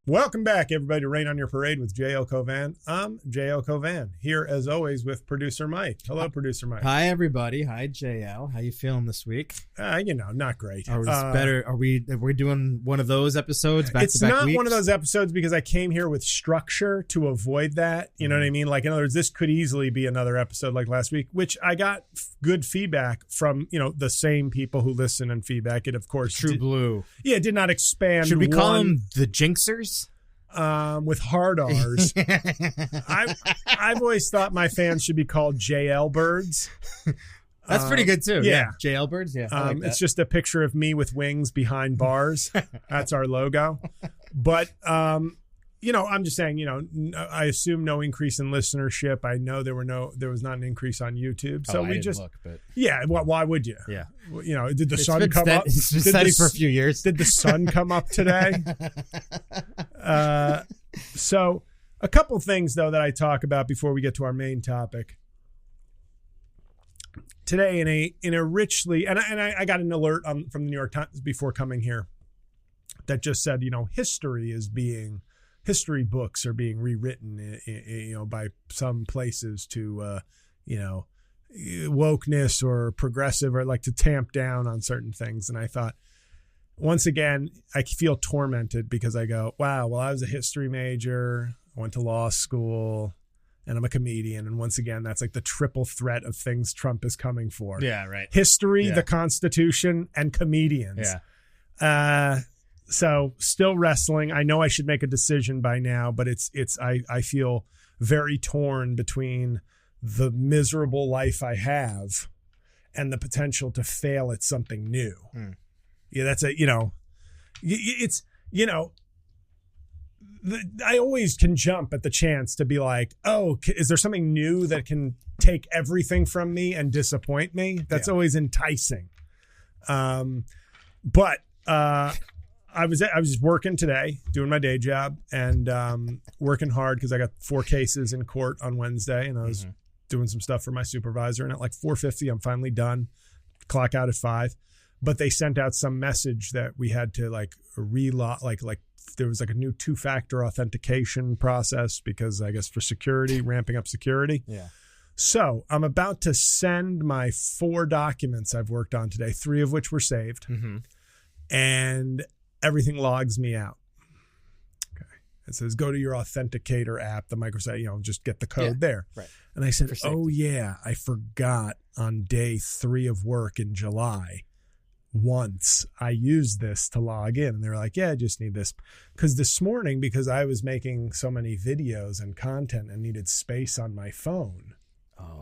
Welcome back, everybody, to Rain on Your Parade with J-L Cauvin. I'm J-L Cauvin, here as always with producer Mike. Hello, producer Mike. Hi, everybody. Hi, JL. How you feeling this week? Not great. Are we doing one of those episodes back to back weeks? It's not one of those episodes because I came here with structure to avoid that. You know what I mean? Like, in other words, this could easily be another episode like last week, which I got good feedback from, the same people who listen and feedback. It, of course, True Blue. Yeah, it did not expand. Should we call them the Jinxers? With hard R's. I've always thought my fans should be called JL Birds. That's pretty good too. Yeah. JL Birds. Yeah. I like that. It's just a picture of me with wings behind bars. That's our logo. But I'm just saying, I assume no increase in listenership. I know there was not an increase on YouTube. So I didn't look, but yeah. Why would you? Yeah. Did the sun come up? It's been steady for a few years. Did the sun come up today? So a couple things though that I talk about before we get to our main topic today in a richly, and I got an alert from the New York Times before coming here that just said, history books are being rewritten, by some places to, wokeness or progressive or like to tamp down on certain things. And I thought, once again, I feel tormented because I go, wow, well, I was a history major. I went to law school and I'm a comedian. And once again, that's like the triple threat of things Trump is coming for. Yeah, right. History, the Constitution, and comedians. Yeah. So still wrestling. I know I should make a decision by now, but I feel very torn between the miserable life I have and the potential to fail at something new. Yeah, that's I always can jump at the chance to be like, oh, is there something new that can take everything from me and disappoint me? That's always enticing. But I was working today, doing my day job, and working hard because I got 4 cases in court on Wednesday, and I was doing some stuff for my supervisor. And at like 4:50, I'm finally done. Clock out at 5. But they sent out some message that we had to like relog, like there was like a new 2-factor authentication process because I guess for security, ramping up security. Yeah. So I'm about to send my 4 documents I've worked on today, 3 of which were saved, and everything logs me out. Okay. It says, go to your authenticator app, the Microsoft, just get the code there. Right. And I said, oh yeah, I forgot on day 3 of work in July. Once I used this to log in, and they were like, yeah, I just need this. Because this morning, because I was making so many videos and content and needed space on my phone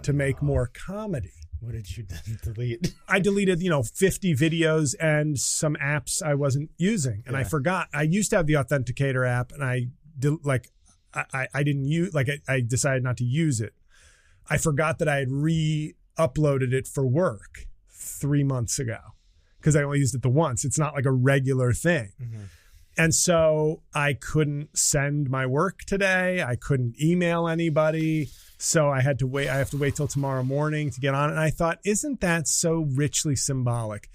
to make more comedy. What did you delete? I deleted, 50 videos and some apps I wasn't using. And I forgot. I used to have the Authenticator app, and I didn't use, I decided not to use it. I forgot that I had re-uploaded it for work 3 months ago because I only used it the once. It's not like a regular thing. And so I couldn't send my work today. I couldn't email anybody. So I had to wait. I have to wait till tomorrow morning to get on it. And I thought, isn't that so richly symbolic?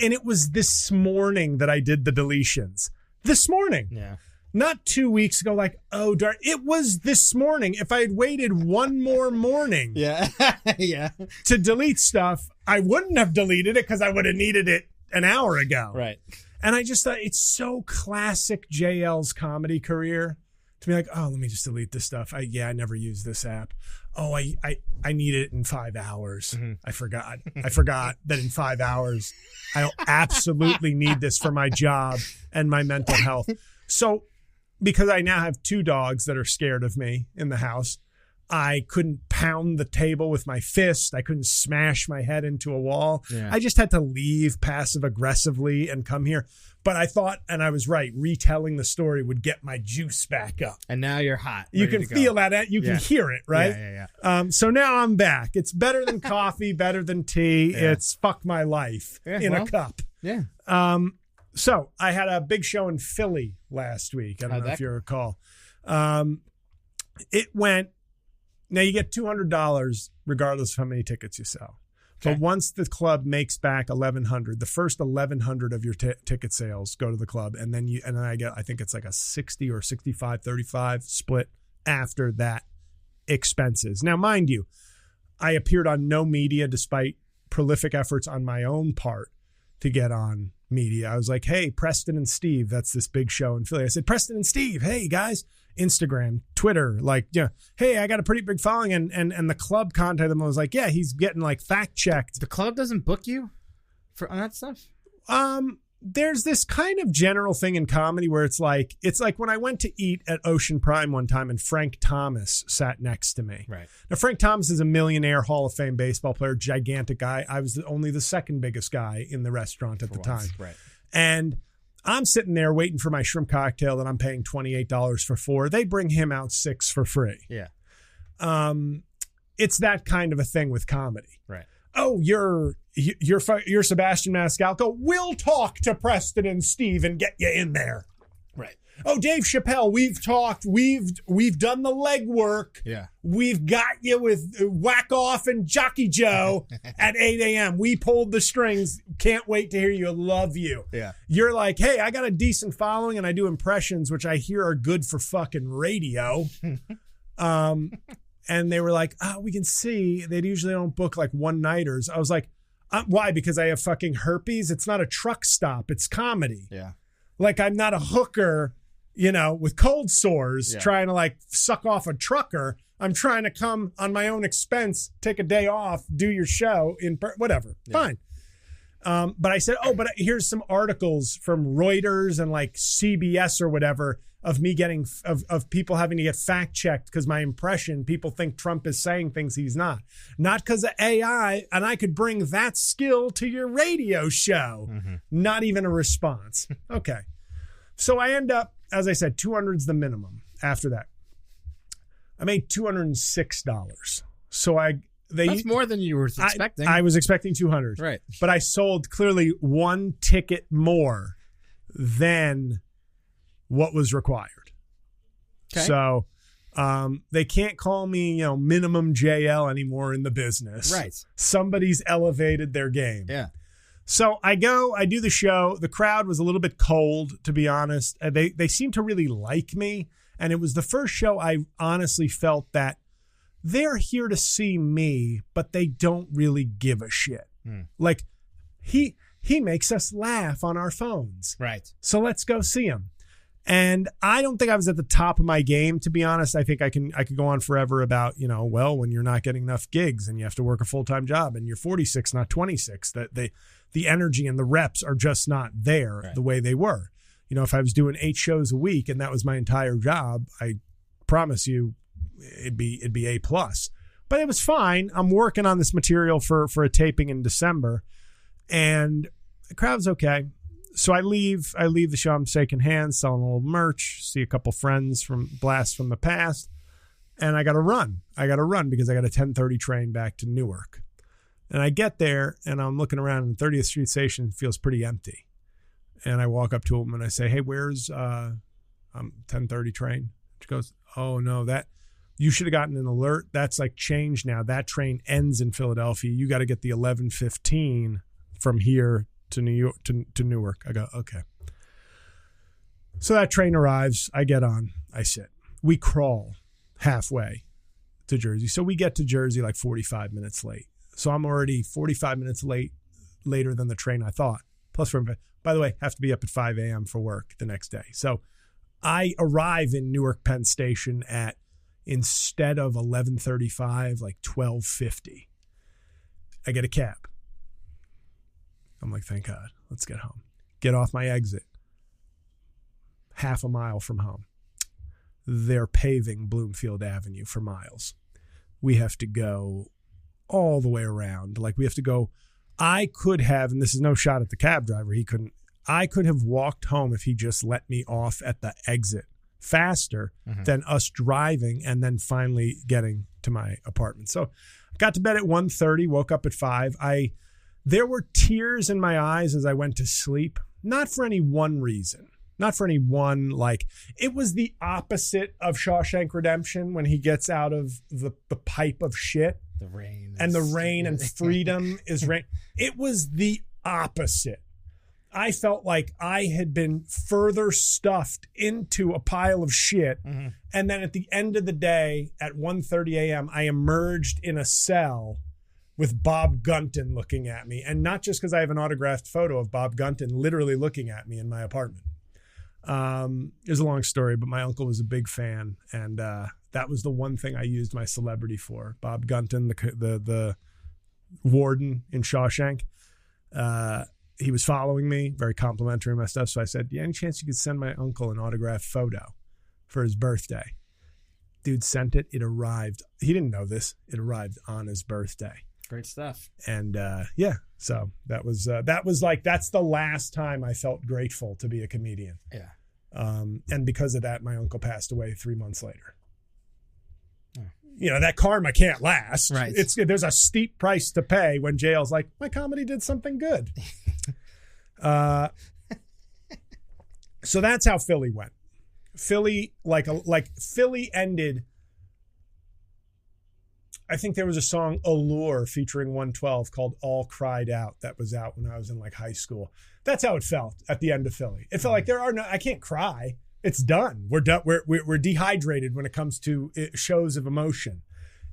And it was this morning that I did the deletions. This morning. Yeah. Not 2 weeks ago, like, oh, darn. It was this morning. If I had waited one more morning to delete stuff, I wouldn't have deleted it because I would have needed it an hour ago. Right. And I just thought it's so classic JL's comedy career to be like, oh, let me just delete this stuff. I never use this app. Oh, I need it in 5 hours. I forgot that in 5 hours, I absolutely need this for my job and my mental health. So because I now have 2 dogs that are scared of me in the house, I couldn't pound the table with my fist. I couldn't smash my head into a wall. Yeah. I just had to leave passive aggressively and come here. But I thought, and I was right, retelling the story would get my juice back up. And now you're hot. You can feel that. You can hear it, right? Yeah. So now I'm back. It's better than coffee, better than tea. Yeah. It's fuck my life in a cup. Yeah. So I had a big show in Philly last week. I don't know if you recall. It went. Now you get $200 regardless of how many tickets you sell. But once the club makes back 1,100, the first 1,100 of your ticket sales go to the club, and then I think it's like a 60 or 65-35 split after that expenses. Now, mind you, I appeared on no media despite prolific efforts on my own part to get on media. I was like, hey, Preston and Steve, that's this big show in Philly. I said, Preston and Steve, hey guys, Instagram, Twitter, like, yeah, hey, I got a pretty big following, and the club contacted them. I was like, yeah, he's getting like fact checked. The club doesn't book you on that stuff? There's this kind of general thing in comedy where it's like when I went to eat at Ocean Prime one time and Frank Thomas sat next to me. Right. Now, Frank Thomas is a millionaire Hall of Fame baseball player, gigantic guy. I was only the second biggest guy in the restaurant at the time. Right. And I'm sitting there waiting for my shrimp cocktail that I'm paying $28 for 4. They bring him out 6 for free. Yeah. It's that kind of a thing with comedy. Right. Oh, you're Sebastian Maniscalco. We'll talk to Preston and Steve and get you in there. Right. Oh, Dave Chappelle, we've talked. We've done the legwork. Yeah. We've got you with Whack Off and Jockey Joe at 8 a.m. We pulled the strings. Can't wait to hear you. Love you. Yeah. You're like, hey, I got a decent following and I do impressions, which I hear are good for fucking radio. And they were like, oh, we can see. They usually don't book like one-nighters. I was like, why? Because I have fucking herpes? It's not a truck stop. It's comedy. Yeah. Like I'm not a hooker, with cold sores trying to like suck off a trucker. I'm trying to come on my own expense, take a day off, do your show whatever. Yeah. Fine. But I said, but here's some articles from Reuters and like CBS or whatever of me getting of people having to get fact checked because my impression, people think Trump is saying things he's not because of AI. And I could bring that skill to your radio show. Mm-hmm. Not even a response. Okay. So I end up, as I said, 200's the minimum. After that, I made $206. So that's more than you were expecting. I was expecting 200. Right. But I sold clearly 1 ticket more than what was required. Okay. So they can't call me, minimum JL anymore in the business. Right. Somebody's elevated their game. Yeah. So I do the show. The crowd was a little bit cold, to be honest. They seemed to really like me. And it was the first show I honestly felt that they're here to see me, but they don't really give a shit. Like he makes us laugh on our phones. Right. So let's go see him. And I don't think I was at the top of my game, to be honest. I think I could go on forever about, when you're not getting enough gigs and you have to work a full-time job and you're 46, not 26, that the energy and the reps are just not there the way they were. If I was doing 8 shows a week and that was my entire job, I promise you it'd be A+. But it was fine. I'm working on this material for a taping in December and the crowd's okay. So I leave the show. I'm shaking hands, selling a little merch, see a couple friends from blasts from the past. And I got to run. Because I got a 10:30 train back to Newark. And I get there and I'm looking around and 30th Street Station feels pretty empty. And I walk up to him and I say, hey, where's 10:30 train? She goes, oh no, that you should have gotten an alert. That's like changed now. That train ends in Philadelphia. You got to get the 11:15 from here to New York to Newark. I go, okay. So that train arrives. I get on. I sit. We crawl halfway to Jersey. So we get to Jersey like 45 minutes late. So I'm already 45 minutes later than the train I thought. Plus, by the way, have to be up at 5 a.m. for work the next day. So I arrive in Newark Penn Station at, instead of 11:35, like 12:50. I get a cab. I'm like, thank God, let's get home. Get off my exit. Half a mile from home. They're paving Bloomfield Avenue for miles. We have to go all the way around. Like we have to go. I could have, and this is no shot at the cab driver, I could have walked home if he just let me off at the exit faster than us driving and then finally getting to my apartment. So I got to bed at 1:30, woke up at 5. There were tears in my eyes as I went to sleep, not for any one reason, not for any one, like, it was the opposite of Shawshank Redemption when he gets out of the pipe of shit. The rain. And the rain and freedom is rain. It was the opposite. I felt like I had been further stuffed into a pile of shit. Mm-hmm. And then at the end of the day, at 1:30 a.m., I emerged in a cell with Bob Gunton looking at me. And not just because I have an autographed photo of Bob Gunton literally looking at me in my apartment. It's a long story, but my uncle was a big fan. And that was the one thing I used my celebrity for. Bob Gunton, the warden in Shawshank. He was following me, very complimentary of my stuff. So I said, any chance you could send my uncle an autographed photo for his birthday? Dude sent it. It arrived. He didn't know this. It arrived on his birthday. Great stuff. And so that was like, that's the last time I felt grateful to be a comedian. Yeah. And because of that, my uncle passed away 3 months later. You know, that karma can't last. Right. There's a steep price to pay when J.L's like, my comedy did something good. So that's how Philly went. Philly, Philly ended. I think there was a song Allure featuring 112 called All Cried Out that was out when I was in like high school. That's how it felt at the end of Philly. It felt like I can't cry. It's done. We're done. We're dehydrated when it comes to shows of emotion.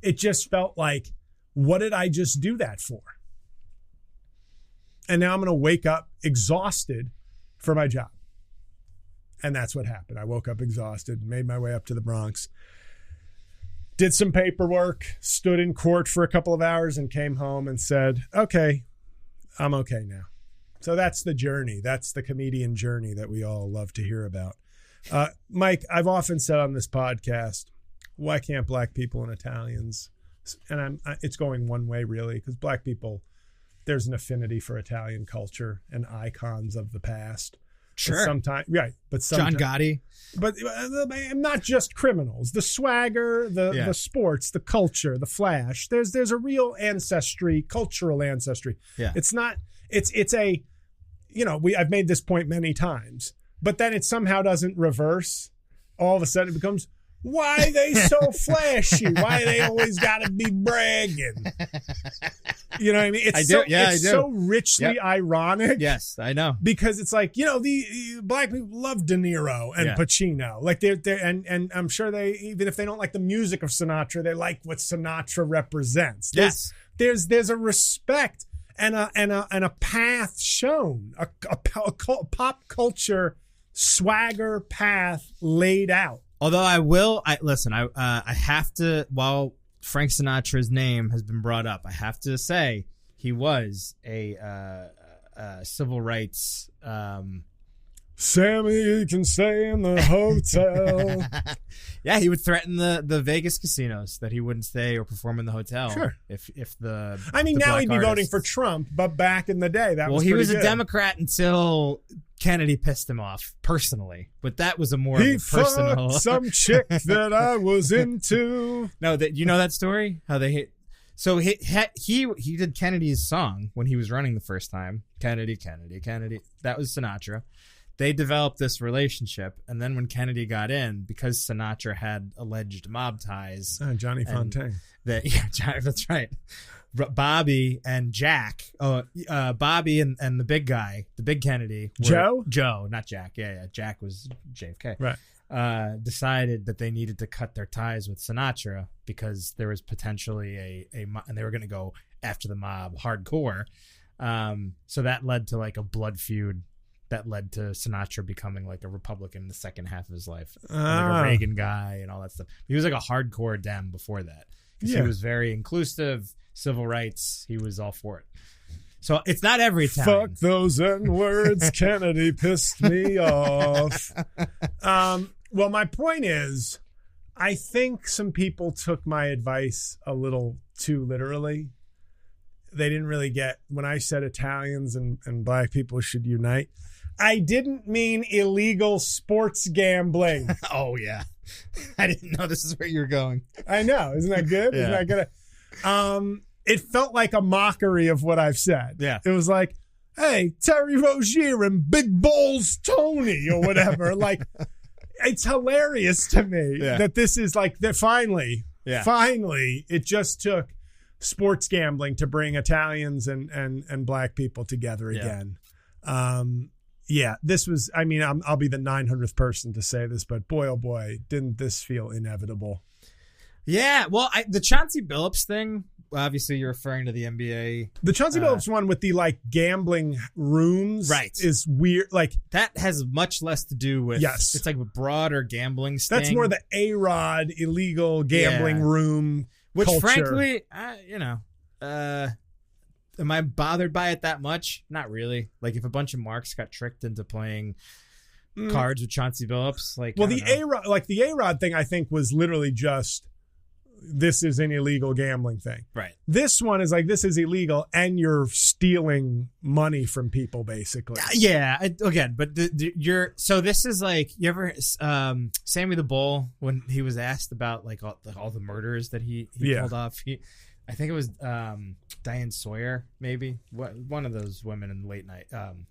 It just felt like, what did I just do that for? And now I'm going to wake up exhausted for my job. And that's what happened. I woke up exhausted, made my way up to the Bronx, did some paperwork, stood in court for a couple of hours, and came home and said, okay, I'm okay now. So that's the journey. That's the comedian journey that we all love to hear about. Mike, I've often said on this podcast, why can't black people and Italians? And it's going one way, really, because black people, there's an affinity for Italian culture and icons of the past. Sure. Sometimes, right. But sometimes, John Gotti. But not just criminals. The swagger, the sports, the culture, the flash. There's a real ancestry, cultural ancestry. Yeah. It's not, it's a, I've made this point many times. But then it somehow doesn't reverse. All of a sudden it becomes, why are they so flashy? Why they always got to be bragging? You know what I mean? It's so richly ironic. Yes, I know. Because it's like, the black people love De Niro and Pacino. Like they're and I'm sure they, even if they don't like the music of Sinatra, they like what Sinatra represents. There's a respect and a path shown, a pop culture swagger path laid out. Although I have to, while Frank Sinatra's name has been brought up, I have to say he was a civil rights. Sammy, you can stay in the hotel. Yeah, he would threaten the Vegas casinos that he wouldn't stay or perform in the hotel. Sure. If the now he'd be voting for Trump, but back in the day he was a Democrat until Kennedy pissed him off personally, but that was more of a personal. Some chick that I was into. No, you know that story? How they hit. So he did Kennedy's song when he was running the first time. Kennedy. That was Sinatra. They developed this relationship, and then when Kennedy got in, because Sinatra had alleged mob ties, Johnny Fontaine. That's right. Bobby and Jack. Bobby and the big guy, the big Kennedy. Joe, not Jack. Yeah. Jack was JFK. Right. Decided that they needed to cut their ties with Sinatra because there was potentially and they were going to go after the mob hardcore. So that led to like a blood feud that led to Sinatra becoming like a Republican in the second half of his life, like a Reagan guy and all that stuff. He was like a hardcore Dem before that because he was very inclusive, civil rights. He was all for it. So it's not every time. Fuck those N-words. Kennedy pissed me off. Well, my point is, I think some people took my advice a little too literally. They didn't really get when I said Italians and black people should unite. I didn't mean illegal sports gambling. Oh, yeah. I didn't know this is where you're going. I know. Isn't that good? Yeah. Isn't that good? It felt like a mockery of what I've said. Yeah. It was like, hey, Terry Rozier and Big Balls Tony or whatever. Like, it's hilarious to me that this is like, that finally, it just took sports gambling to bring Italians and black people together again. This was, I mean, I'll be the 900th person to say this, but boy, oh boy, didn't this feel inevitable? Yeah. Well, the Chauncey Billups thing, obviously you're referring to the NBA. The Chauncey Billups one with the like gambling rooms is weird. Like that has much less to do with, it's like a broader gambling sting. That's more the A-Rod illegal gambling room which culture. Frankly, am I bothered by it that much? Not really. Like if a bunch of marks got tricked into playing cards with Chauncey Billups, like, well, the A-Rod thing I think was literally just, this is an illegal gambling thing. Right. This one is like, this is illegal and you're stealing money from people basically. Yeah. Again, but so this is like, you ever, Sammy the Bull, when he was asked about like all the murders that he pulled off, I think it was Diane Sawyer, maybe one of those women in late night,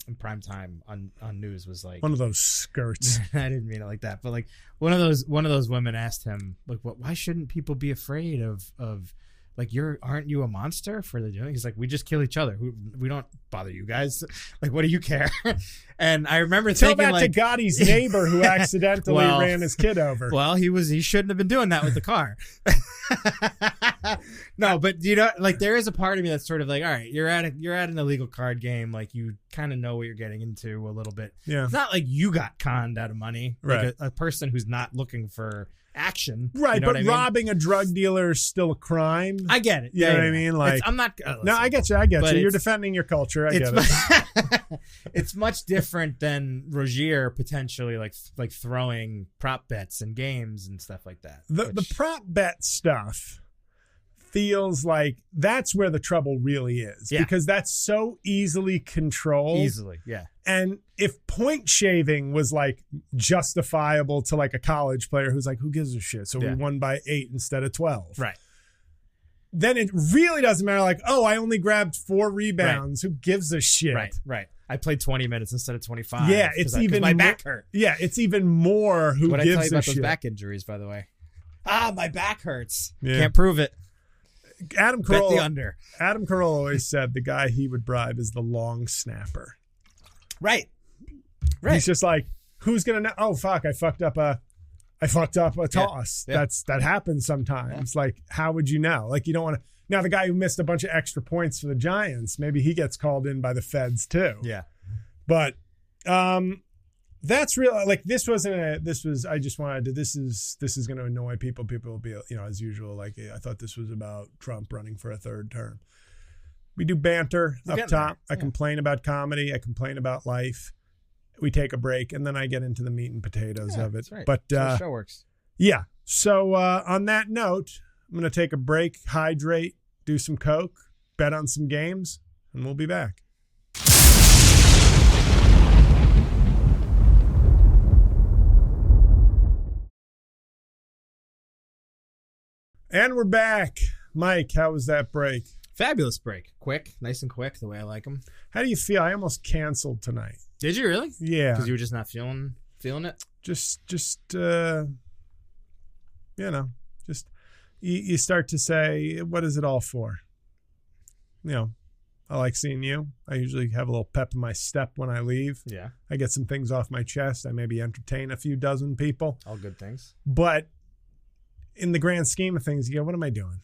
in prime time on news was like one of those skirts. I didn't mean it like that, but like one of those women asked him like, why shouldn't people be afraid of like aren't you a monster for the doing? He's like, we just kill each other. We don't bother you guys. Like, what do you care? And I remember thinking that like to Gotti's neighbor who accidentally ran his kid over. Well, he shouldn't have been doing that with the car. No, but like there is a part of me that's sort of like, all right, you're at an illegal card game, like you kind of know what you're getting into a little bit. Yeah, it's not like you got conned out of money, right? Like a person who's not looking for action, right? You know but what I mean? Robbing a drug dealer is still a crime. I get it. You know what I mean? Like I'm not. No, I get you. You're defending your culture. I get it. It's much different than Rogier potentially like throwing prop bets and games and stuff like that. The prop bet stuff feels like that's where the trouble really is, because that's so easily controlled. Yeah. And if point shaving was like justifiable to like a college player who's like, who gives a shit? So we won by 8 instead of 12. Right. Then it really doesn't matter. Like, oh, I only grabbed 4 rebounds. Right. Who gives a shit? Right. I played 20 minutes instead of 25. Yeah, it's even my back hurt. Yeah, it's even more who gives a shit. What I tell you about those back injuries, by the way? My back hurts. Yeah. Can't prove it. Adam Bet the under. Adam Carolla always said the guy he would bribe is the long snapper. Right. He's just like, who's gonna know? Oh fuck, I fucked up a toss. Yeah. That happens sometimes. Yeah. Like, how would you know? Like, you don't want to. Now the guy who missed a bunch of extra points for the Giants, maybe he gets called in by the feds too. Yeah. But that's real. Like, this wasn't this was, I just wanted to, this is going to annoy people. People will be, as usual, like, I thought this was about Trump running for a 3rd term. We do banter up top. I complain about comedy. I complain about life. We take a break, and then I get into the meat and potatoes of it. That's right. But the show works. Yeah. So on that note, I'm going to take a break, hydrate, do some Coke, bet on some games, and we'll be back. And we're back. Mike, how was that break? Fabulous break. Quick, nice and quick, the way I like them. How do you feel? I almost canceled tonight. Did you really? Yeah. Because you were just not feeling it? You start to say, what is it all for? I like seeing you. I usually have a little pep in my step when I leave. Yeah. I get some things off my chest. I maybe entertain a few dozen people. All good things. But in the grand scheme of things, what am I doing?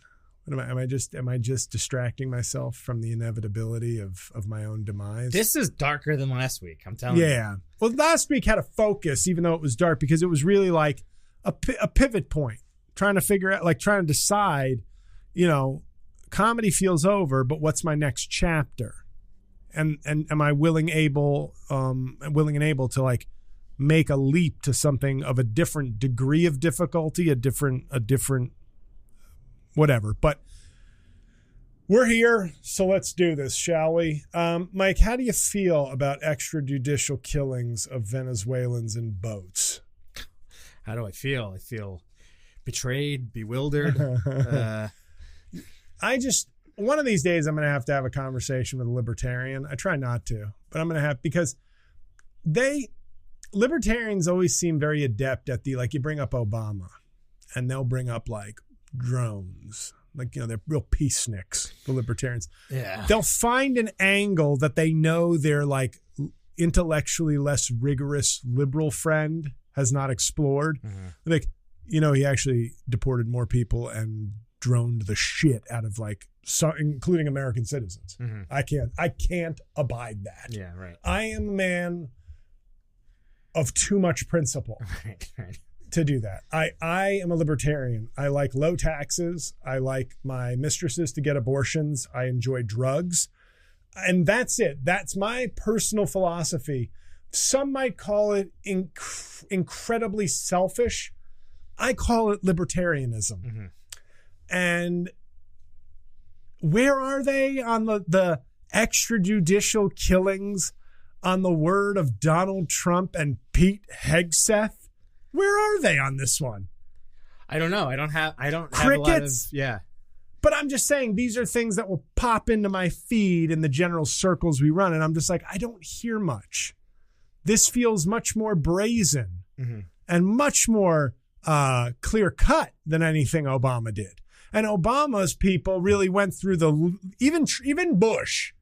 Am I just distracting myself from the inevitability of my own demise? This is darker than last week, I'm telling you. Yeah. Well, last week had a focus, even though it was dark, because it was really like a pivot point, trying to decide, comedy feels over, but what's my next chapter? And am I willing and able to like make a leap to something of a different degree of difficulty, a different whatever. But we're here, so let's do this, shall we? Mike, how do you feel about extrajudicial killings of Venezuelans in boats? How do I feel? I feel betrayed, bewildered. One of these days I'm going to have a conversation with a libertarian. I try not to, but I'm going to have, because libertarians always seem very adept at you bring up Obama and they'll bring up like drones. Like, they're real peaceniks, the libertarians. Yeah. They'll find an angle that they know their like intellectually less rigorous liberal friend has not explored. Like, he actually deported more people and droned the shit out of like some, including American citizens. I can't abide that. Yeah, right. I am a man of too much principle. Right. To do that. I am a libertarian. I like low taxes. I like my mistresses to get abortions. I enjoy drugs. And that's it. That's my personal philosophy. Some might call it incredibly selfish. I call it libertarianism. And where are they on the extrajudicial killings, on the word of Donald Trump and Pete Hegseth? Where are they on this one? I don't know. I don't have Crickets? a lot of, yeah. But I'm just saying, these are things that will pop into my feed in the general circles we run. And I'm just like, I don't hear much. This feels much more brazen and much more clear cut than anything Obama did. And Obama's people really went through even Bush.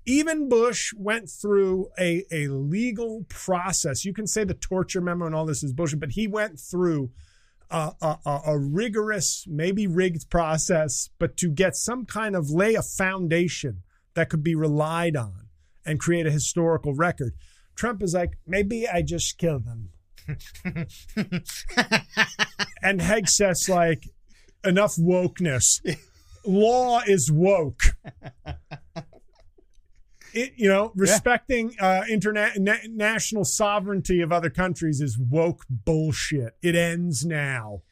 Even Bush went through a legal process. You can say the torture memo and all this is bullshit, but he went through a rigorous, maybe rigged process, but to get some kind of lay a foundation that could be relied on and create a historical record. Trump is like, maybe I just kill them. And Hegseth's like, enough wokeness. Law is woke. Respecting international sovereignty of other countries is woke bullshit. It ends now.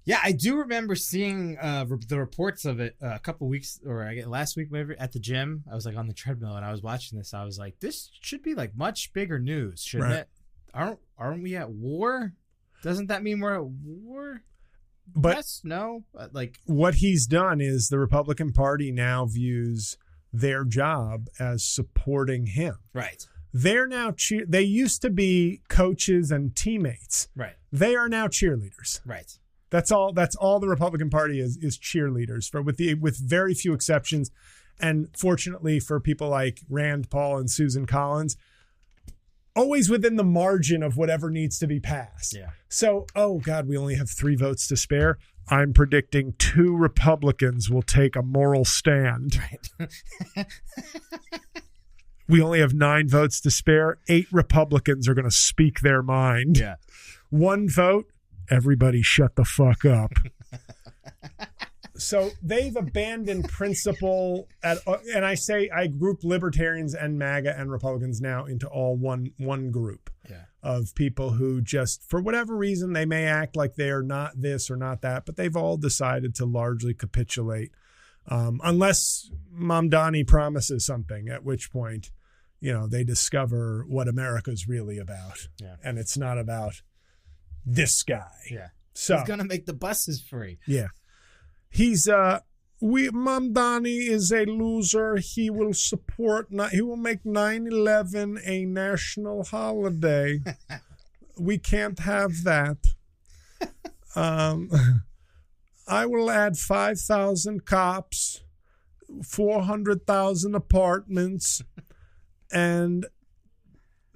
Yeah, I do remember seeing the reports of it a couple weeks, or I guess last week, maybe at the gym. I was like on the treadmill and I was watching this. I was like, this should be like much bigger news, shouldn't it? Aren't we at war? Doesn't that mean we're at war? But yes, no. Like, what he's done is the Republican Party now views their job as supporting him. Right. They're now they used to be coaches and teammates. Right. They are now cheerleaders. Right. That's all the Republican Party is cheerleaders, with very few exceptions. And fortunately for people like Rand Paul and Susan Collins, always within the margin of whatever needs to be passed. Yeah. So, oh God, we only have 3 votes to spare. I'm predicting 2 Republicans will take a moral stand. Right. We only have 9 votes to spare. 8 Republicans are going to speak their mind. Yeah. 1 vote, everybody shut the fuck up. So they've abandoned principle and I group libertarians and MAGA and Republicans now into all one group of people who just, for whatever reason, they may act like they are not this or not that, but they've all decided to largely capitulate, unless Mamdani promises something, at which point, they discover what America's really about. Yeah. And it's not about this guy. Yeah. So he's going to make the buses free. Yeah. He's Mamdani is a loser. He will make 9/11 a national holiday. We can't have that. I will add 5,000 cops, 400,000 apartments, and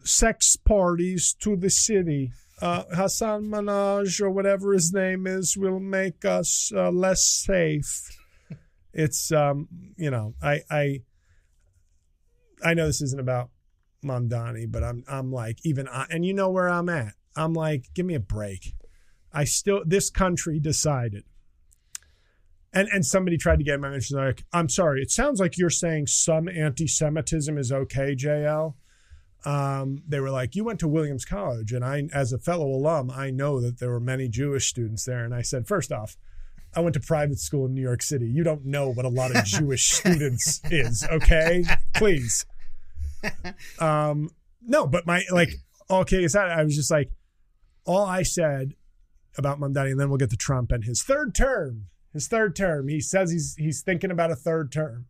sex parties to the city. Hassan Minaj or whatever his name is will make us less safe. It's I know this isn't about Mamdani, but I'm like, and you know where I'm at. I'm like, give me a break. This country decided. And somebody tried to get my mention, like, I'm sorry, it sounds like you're saying some anti-Semitism is okay, JL. They were like, you went to Williams College, and I, as a fellow alum, I know that there were many Jewish students there. And I said, first off, I went to private school in New York City. You don't know what a lot of Jewish students is, okay? Please. No, but okay, I was just like, all I said about Mamdani, and then we'll get to Trump and his third term. He says he's thinking about a third term.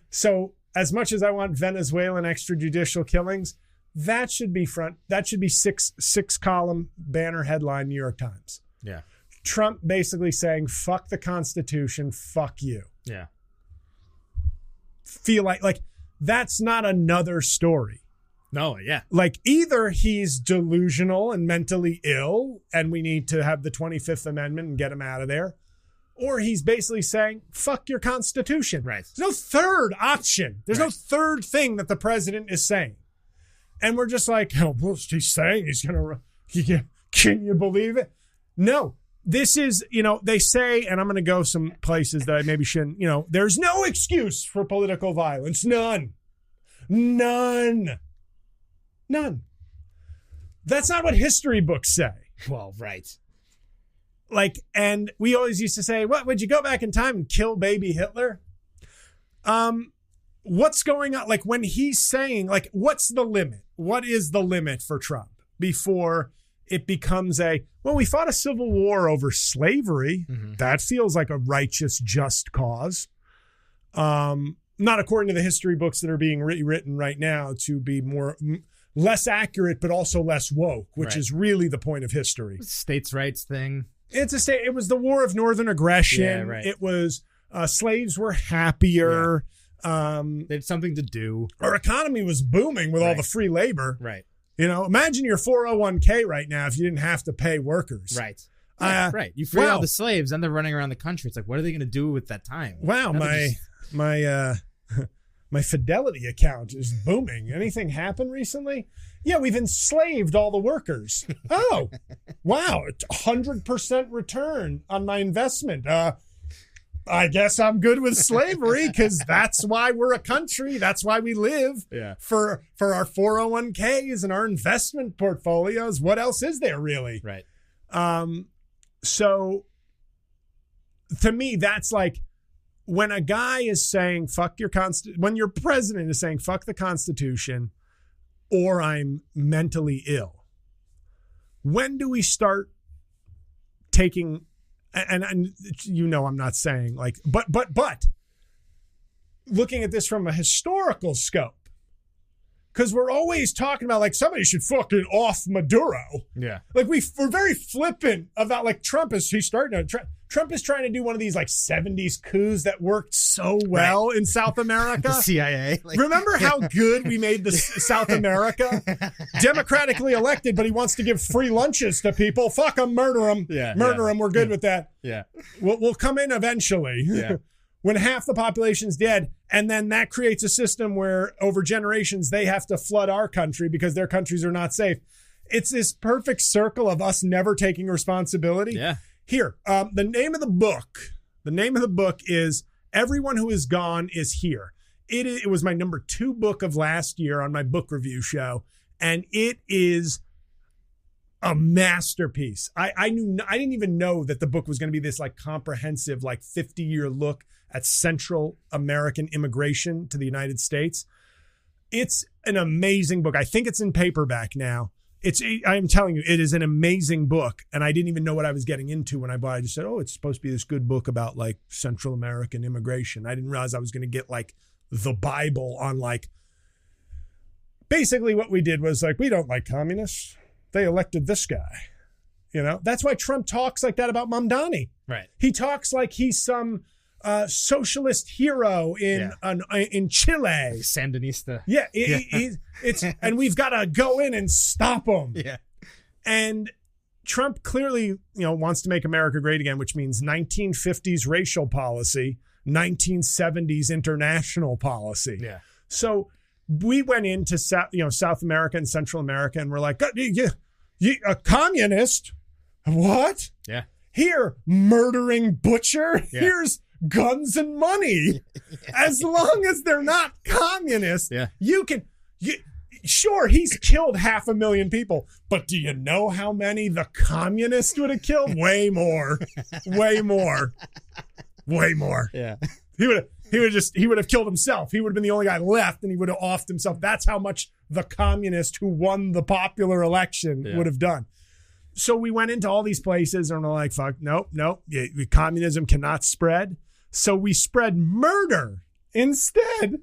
So as much as I want Venezuelan extrajudicial killings, that should be 6 column banner headline New York Times. Yeah. Trump basically saying, fuck the Constitution, fuck you. Yeah. Feel like that's not another story. No, yeah. Like either he's delusional and mentally ill and we need to have the 25th Amendment and get him out of there, or he's basically saying, fuck your Constitution. Right. There's no third option. There's no third thing that the president is saying. And we're just like, oh, well, he's saying he's going to, can you believe it? No. This is, they say, and I'm going to go some places that I maybe shouldn't, there's no excuse for political violence. None. That's not what history books say. Well, right. Like, and we always used to say, what, would you go back in time and kill baby Hitler? What's going on? Like when he's saying, like, what's the limit? What is the limit for Trump before it becomes we fought a civil war over slavery. Mm-hmm. That feels like a righteous, just cause. Not according to the history books that are being rewritten right now to be less accurate, but also less woke, which is really the point of history. States' rights thing. It was the war of Northern aggression. Yeah, right. It was slaves were happier. Yeah. They had something to do. Our economy was booming with all the free labor. Right. Imagine your 401k right now if you didn't have to pay workers. Right. Right. You free all the slaves and they're running around the country. It's like, what are they going to do with that time? Wow. My Fidelity account is booming. Anything happen recently? Yeah, we've enslaved all the workers. Oh, wow. 100% return on my investment. I guess I'm good with slavery because that's why we're a country. That's why we live for our 401ks and our investment portfolios. What else is there really? Right. So to me, that's like when a guy is saying, fuck your when your president is saying, fuck the Constitution or I'm mentally ill. When do we start taking... And I'm not saying like, but looking at this from a historical scope, because we're always talking about like somebody should fucking off Maduro. Yeah. Like we're very flippant about like Trump is trying to do one of these like 70s coups that worked so well in South America. The CIA. Remember how good we made the South America? Democratically elected, but he wants to give free lunches to people. Fuck him, murder him. Murder him. We're good with that. Yeah. We'll come in eventually. Yeah. When half the population's dead, and then that creates a system where over generations they have to flood our country because their countries are not safe. It's this perfect circle of us never taking responsibility. Yeah. Here, the name of the book is Everyone Who Is Gone Is Here. It was my number 2 book of last year on my book review show, and it is a masterpiece. I didn't even know that the book was going to be this like comprehensive, like 50-year look at Central American immigration to the United States. It's an amazing book. I think it's in paperback now. I'm telling you, it is an amazing book. And I didn't even know what I was getting into when I bought it. I just said, it's supposed to be this good book about like Central American immigration. I didn't realize I was going to get like the Bible on like, basically what we did was like, we don't like communists. They elected this guy. That's why Trump talks like that about Mamdani. Right. He talks like he's some socialist hero in Chile. Sandinista. Yeah. And we've got to go in and stop him. Yeah. And Trump clearly, wants to make America great again, which means 1950s racial policy, 1970s international policy. Yeah. So we went into South America and Central America, and we're like, a communist? What? Yeah. Here, murdering butcher. Yeah. Here's guns and money. As long as they're not communists, sure, he's killed 500,000 people, but do you know how many the communists would have killed? Way more. Yeah. He would have killed himself. He would have been the only guy left, and he would have offed himself. That's how much the communist who won the popular election would have done. So we went into all these places and we're like, fuck, nope. Communism cannot spread. So we spread murder instead.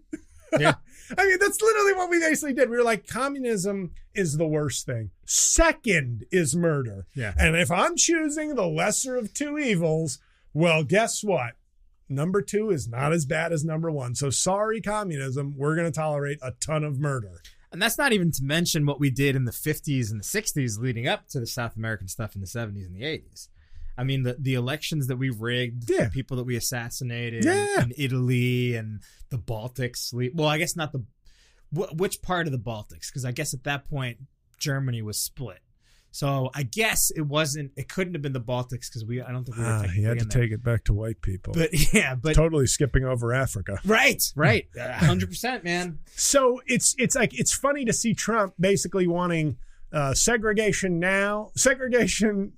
Yeah. I mean, that's literally what we basically did. We were like, communism is the worst thing. Second is murder. Yeah. And if I'm choosing the lesser of two evils, well, guess what? Number 2 is not as bad as number 1. So sorry, communism. We're going to tolerate a ton of murder. And that's not even to mention what we did in the 50s and the 60s leading up to the South American stuff in the 70s and the 80s. I mean, the elections that we rigged, the people that we assassinated in Italy and the Baltics. Well, I guess not which part of the Baltics? Because I guess at that point, Germany was split. So I guess it couldn't have been the Baltics because I don't think we were technically you had to in there. take it back to white people. But totally skipping over Africa. Right. 100%, man. So it's like, it's funny to see Trump basically wanting segregation now, segregation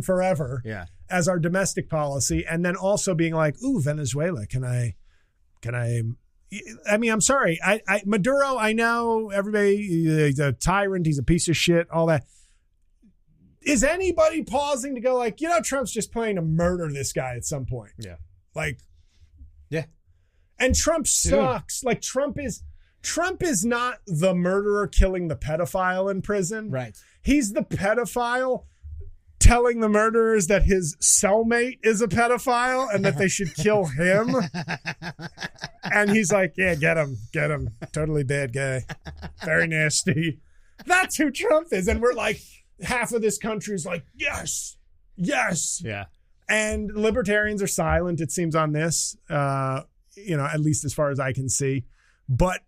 forever as our domestic policy. And then also being like, ooh, Venezuela, can I mean, I'm sorry. Maduro, I know everybody, he's a tyrant. He's a piece of shit, all that. Is anybody pausing to go like, Trump's just planning to murder this guy at some point? Yeah. Like, yeah. And Trump sucks. Dude. Like Trump is not the murderer killing the pedophile in prison. Right. He's the pedophile telling the murderers that his cellmate is a pedophile and that they should kill him. And he's like, yeah, get him. Totally bad guy. Very nasty. That's who Trump is. And we're like, half of this country is like, yes. Yeah. And libertarians are silent, it seems, on this, at least as far as I can see. But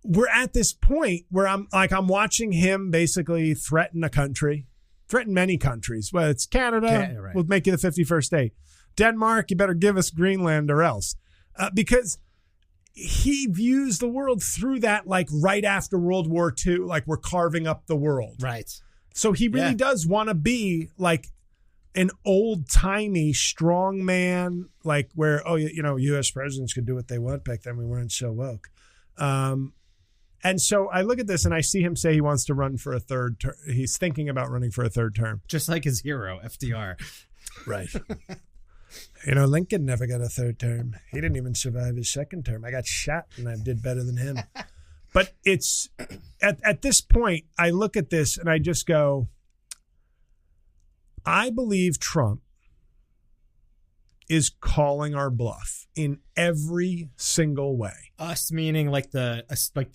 we're at this point where I'm watching him basically threaten many countries. Well, it's Canada. Right. We'll make you the 51st state. Denmark, you better give us Greenland or else. Because he views the world through that, like right after World War II, like we're carving up the world. Right. So he really does want to be like an old timey strong man, like where, U.S. presidents could do what they want. Back then we weren't so woke. And so I look at this and I see him say he wants to run for a third term. He's thinking about running for a third term. Just like his hero, FDR. Right. Lincoln never got a third term. He didn't even survive his second term. I got shot and I did better than him. But it's at this point, I look at this and I just go, I believe Trump is calling our bluff in every single way. Us meaning like the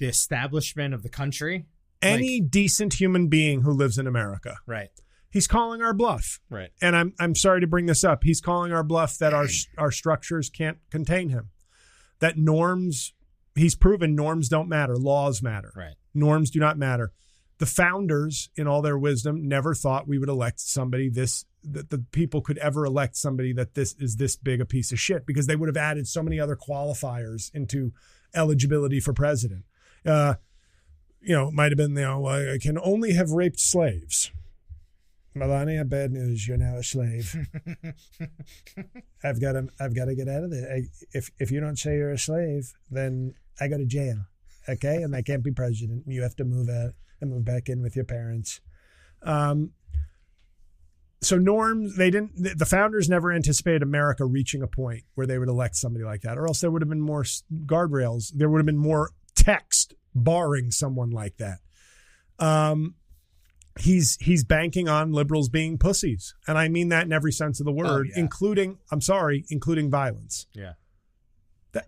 establishment of the country? Any decent human being who lives in America. Right. He's calling our bluff. Right. And I'm sorry to bring this up. He's calling our bluff that our structures can't contain him. That norms, he's proven norms don't matter. Laws matter. Right. Norms do not matter. The founders, in all their wisdom, never thought we would elect somebody that the people could ever elect somebody that this is this big a piece of shit, because they would have added so many other qualifiers into eligibility for president. Might have been, I can only have raped slaves. Melania, bad news. You're now a slave. I've got to get out of there. If you don't say you're a slave, then I go to jail. Okay. And I can't be president. You have to move out and move back in with your parents. So norms, the founders never anticipated America reaching a point where they would elect somebody like that, or else there would have been more guardrails. There would have been more text barring someone like that. He's banking on liberals being pussies. And I mean that in every sense of the word, including violence. Yeah.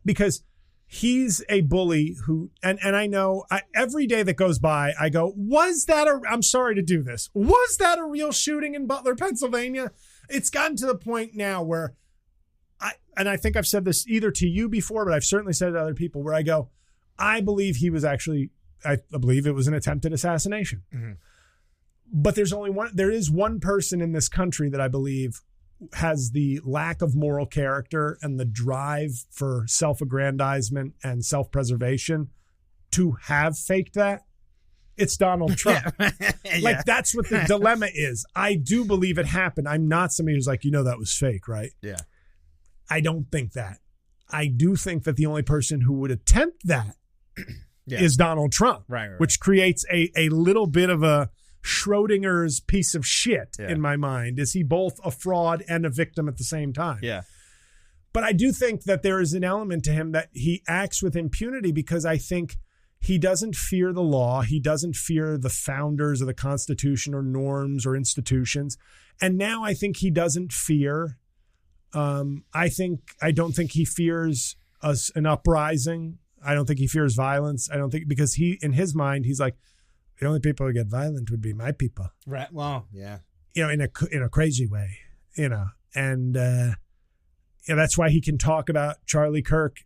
Because he's a bully who, and I know every day that goes by, I go, I'm sorry to do this. Was that a real shooting in Butler, Pennsylvania? It's gotten to the point now where I think I've said this either to you before, but I've certainly said it to other people, where I go, I believe I believe it was an attempted assassination. Mm-hmm. But there is one person in this country that I believe has the lack of moral character and the drive for self-aggrandizement and self-preservation to have faked that. It's Donald Trump. Like, that's what the dilemma is. I do believe it happened. I'm not somebody who's like, that was fake, right? Yeah. I don't think that. I do think that the only person who would attempt that is Donald Trump, right. Which creates a little bit of a Schrodinger's piece of shit in my mind. Is he both a fraud and a victim at the same time? Yeah. But I do think that there is an element to him that he acts with impunity because I think he doesn't fear the law. He doesn't fear the founders of the Constitution or norms or institutions. And now I think he doesn't fear. I don't think he fears an uprising. I don't think he fears violence. I don't think because in his mind, he's like, the only people who get violent would be my people. Right. Well, yeah. In a crazy way, and that's why he can talk about Charlie Kirk,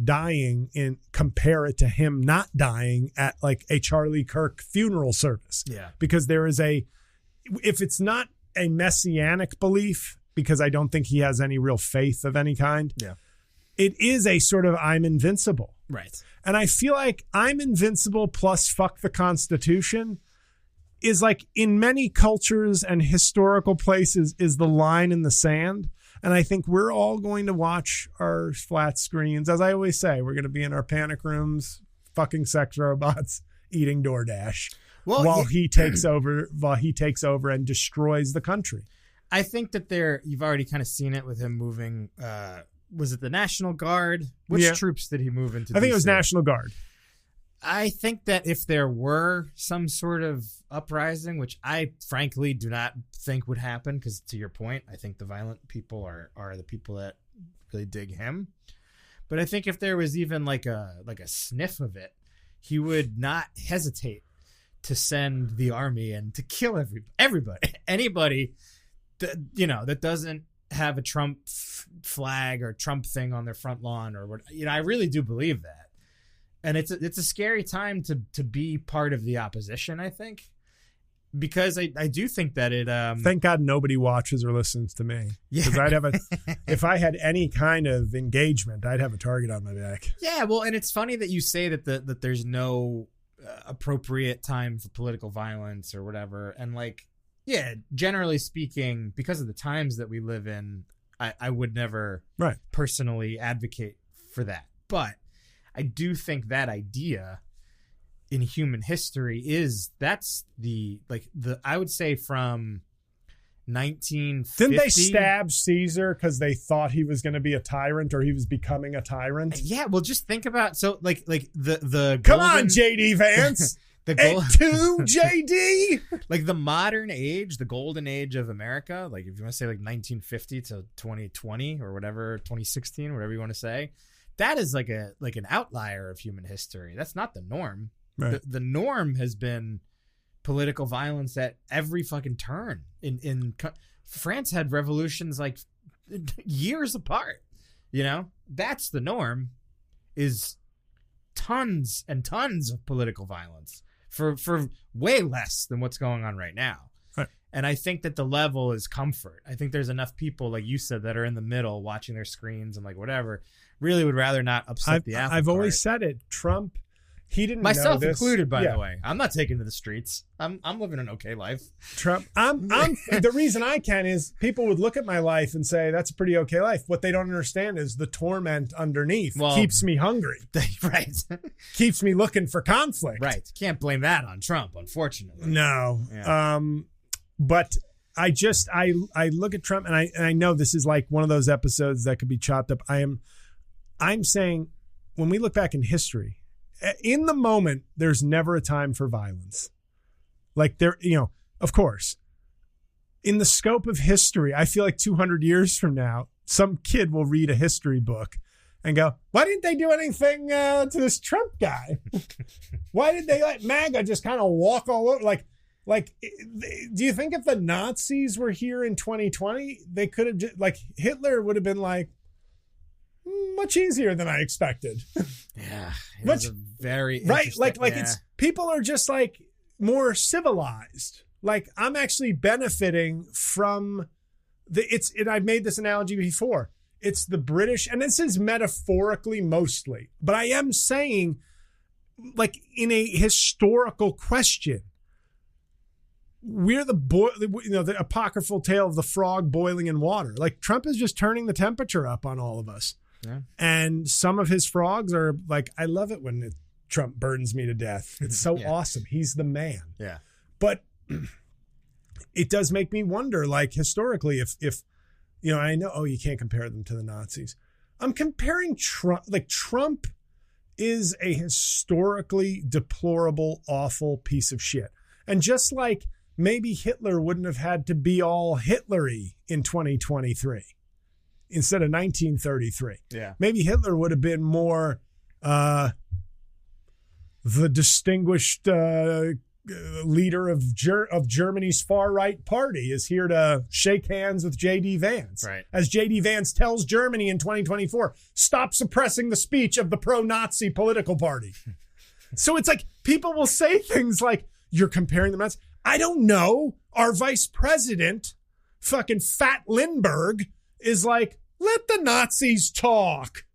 dying and compare it to him not dying at like a Charlie Kirk funeral service. Yeah. Because if it's not a messianic belief, because I don't think he has any real faith of any kind. Yeah. It is a sort of I'm invincible. Right. And I feel like I'm invincible plus fuck the Constitution is like in many cultures and historical places is the line in the sand. And I think we're all going to watch our flat screens. As I always say, we're going to be in our panic rooms, fucking sex robots, eating DoorDash while he takes over and destroys the country. I think that you've already kind of seen it with him moving. Was it the National Guard? Which troops did he move into? I think it was National Guard. I think that if there were some sort of uprising, which I frankly do not think would happen, because to your point, I think the violent people are the people that really dig him. But I think if there was even like a sniff of it, he would not hesitate to send the army and to kill everybody, anybody that doesn't have a Trump flag or Trump thing on their front lawn or what. I really do believe that. And it's a scary time to be part of the opposition, I think, because I do think that it. Thank God nobody watches or listens to me. Yeah, because if I had any kind of engagement, I'd have a target on my back. Yeah, well, and it's funny that you say that there's no appropriate time for political violence or whatever, and like, yeah, generally speaking, because of the times that we live in, I would never personally advocate for that, but. I do think that idea in human history that's I would say from 1950. Didn't they stab Caesar because they thought he was going to be a tyrant or he was becoming a tyrant? Yeah, well, just think about the come on, JD Vance. To JD, like the modern age, the golden age of America. Like if you want to say like 1950 to 2020 or whatever, 2016, whatever you want to say. That is like an outlier of human history. That's not the norm. Right. The norm has been political violence at every fucking turn. France had revolutions like years apart. That's the norm. Is tons and tons of political violence for way less than what's going on right now. Right. And I think that the level is comfort. I think there's enough people, like you said, that are in the middle watching their screens and like whatever. Really would rather not upset the apple I've cart. always said it. Trump, he didn't myself know this. Included, by the way. I'm not taking to the streets. I'm living an okay life. Trump, I'm the reason I can is people would look at my life and say that's a pretty okay life. What they don't understand is the torment underneath keeps me hungry. Right. Keeps me looking for conflict. Right. Can't blame that on Trump, unfortunately. No. Yeah. But I look at Trump and I know this is like one of those episodes that could be chopped up. I'm saying when we look back in history, in the moment, there's never a time for violence. Like of course, in the scope of history, I feel like 200 years from now, some kid will read a history book and go, why didn't they do anything to this Trump guy? Why did they let MAGA just kind of walk all over? Like, do you think if the Nazis were here in 2020, they could have like Hitler would have been like, much easier than I expected. Yeah, it was a very right. Like it's people are just like more civilized. Like I'm actually benefiting from I've made this analogy before. It's the British, and this is metaphorically mostly, but I am saying, like in a historical question, we're the apocryphal tale of the frog boiling in water. Like Trump is just turning the temperature up on all of us. Yeah. And some of his frogs are like, I love it when Trump burns me to death. It's so awesome. He's the man. Yeah. But it does make me wonder, like historically, if I know, you can't compare them to the Nazis. I'm comparing Trump. Like, Trump is a historically deplorable, awful piece of shit. And just like maybe Hitler wouldn't have had to be all Hitlery in 2023 instead of 1933. Yeah. Maybe Hitler would have been more the distinguished leader of Germany's far-right party is here to shake hands with J.D. Vance. Right. As J.D. Vance tells Germany in 2024, stop suppressing the speech of the pro-Nazi political party. So it's like people will say things like, you're comparing them. I don't know. Our vice president, fucking Fat Lindbergh, is like, let the Nazis talk.